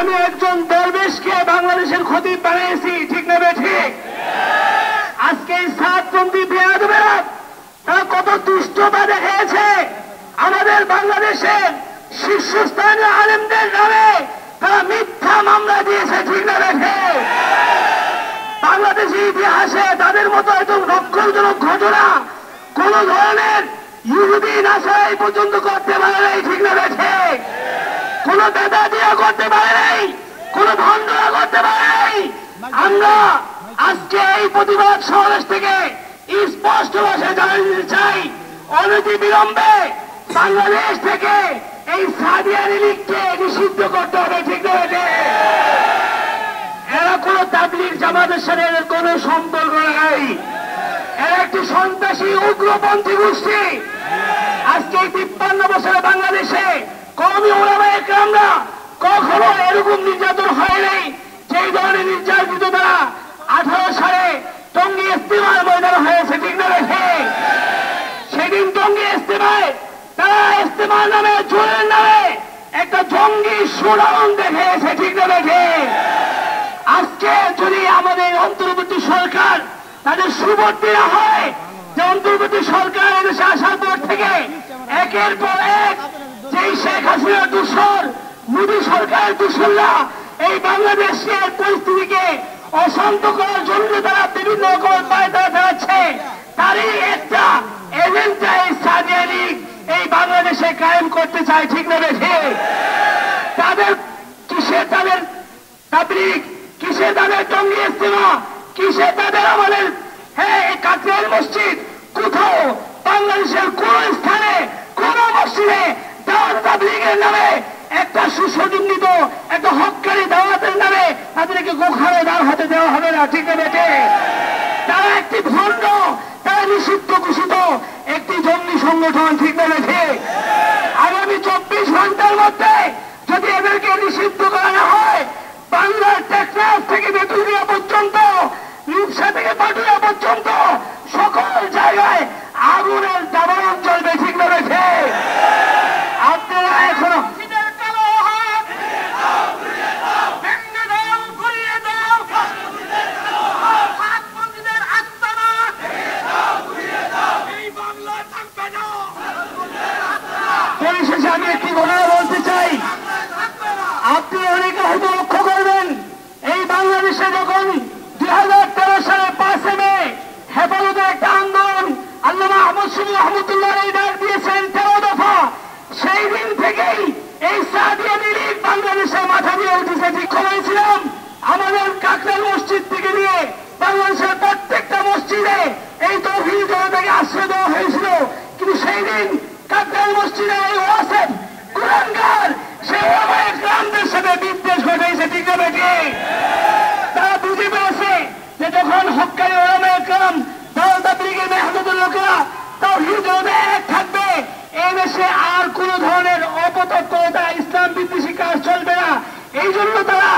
আমি একজন দরবেশকে বাংলাদেশের খতিব বানিয়েছি, ঠিক না ঠিক? আজকে এই সাতপন্থী বেয়াদবেরা তারা কত দুষ্টতা দেখিয়েছে। আমাদের বাংলাদেশের শীর্ষস্থানীয় আলেমদের নামে তারা মিথ্যা মামলা দিয়েছে, ঠিক না ঠিক? বাংলাদেশের ইতিহাসে তাদের মতো এত নক্ষলজনক ঘটনা কোন ধরনের ইহুদি নাসারা এই পর্যন্ত করতে পারে নাই, ঠিক না ঠিক? কোন বেদাতিয়া করতে পারে নাই, কোন ভণ্ডরা করতে পারে নাই। আমরা আজকে এই প্রতিবাদ সমাবেশ থেকে স্পষ্ট ভাষায় জানিয়ে দিতে চাই, অনতি বিলম্বে বাংলাদেশ থেকে এই সাদিয়ানি লীগকে নিষিদ্ধ করতে হবে, ঠিক না ঠিক? এরা কোন তাবলীগ জামাতের সাথে এদের কোন সম্পর্ক নাই। এরা একটি সন্ত্রাসী উগ্রপন্থী গোষ্ঠী। আজকে 53 বছরে বাংলাদেশে কওমি উলামায়ে কেরামরা কখনো এরকম নির্যাতন হয় নাই যেই ধরনের নির্যাতিত তারা 18 সালে টঙ্গী ইজতেমার ময়দানে হয়েছে, ঠিক না ঠিক? সেদিন টঙ্গী ইজতেমায় তারা ইজতেমার নামে জোরের নামে একটা জঙ্গি সুরাউন দেখিয়েছে, ঠিক না ঠিক? আজকে যদি আমাদের অন্তর্বর্তী সরকার তাদের সুবট দেওয়া হয় যে অন্তর্বর্তী সরকার এদেশে আসার পর থেকে একের পর এক যেই শেখ হাসিনার দূষর মোদী সরকারের দূষররা এই বাংলাদেশের পরিস্থিতিকে অশান্ত করার জন্য তারা বিভিন্ন রকম পায়তারা চালাচ্ছে, তারই একটা এজেন্ডা এই সাদিয়া লীগ এই বাংলাদেশে কায়েম করতে চায়, ঠিক না ঠিক? তাদের কিসে তাদের তাবলীগ, কিসে তাদের টঙ্গী ইজতেমা, কিসে তাদের আমাদের কাকরাইল মসজিদ? কোথাও বাংলাদেশের কোন স্থানে কোন মসজিদে দাওয়াত তাবলীগের নামে একটা সুসংগঠিত একটা হক্কারি দাওয়াতের নামে তাদেরকে গোখানে দাঁড় হাতে দেওয়া হবে না, ঠিক না বেটে? তারা একটি ভণ্ড, তারা নিষিদ্ধ ঘোষিত একটি জঙ্গি সংগঠন, ঠিক না বেটে? আগামী 24 ঘন্টার মধ্যে যদি এদেরকে নিষিদ্ধ করা না হয়, বাংলার টেকনাফ থেকে বেতুলিয়া পর্যন্ত, রূপসা থেকে পাটুরিয়া পর্যন্ত সকল জায়গায় আগুনের দাবানল চলবে, ঠিক না বেঠে? আপনারা এখনো পরিশেষে আমি একটি কথা বলতে চাই, আপনি অনেকে হয়তো লক্ষ্য করবেন এই বাংলাদেশে যখন 2013 সালের 5 মে হেফাজতের একটা আন্দোলন আল্লামা আহমদ শরীফ রহমতুল্লাহ ডাক দিয়েছেন 13 দফা, সেই দিন থেকেই এই সাদিয়ানি লীগ বাংলাদেশে মাথা দিয়ে উঠেছে। ঠিক করেছিলাম আমাদের কাকরাইল মসজিদ থেকে নিয়ে বাংলাদেশের প্রত্যেকটা মসজিদে এই তৌহিদি জনতাকে আশ্রয় দেওয়া হয়েছিল, কিন্তু সেই দিন কাকরাইল মসজিদে এই ওয়াসেফ কুরআনগার সেই ওলামায়ে কেরামদের সাথে বিদ্বেষ ঘটাইছে, ঠিক না বেটি? তারা বুঝে পেয়েছে যে যখন হক্কানি ওলামায়ে কেরাম দাওয়াত তাবলীগের মেহনতের লোকেরা তাওহীদ জনতা এক থাকবে, এই দেশে আর কোন ধরনের অপতৎপরতা ইসলাম বিদ্বেষী কাজ চলবে না। এই জন্য তারা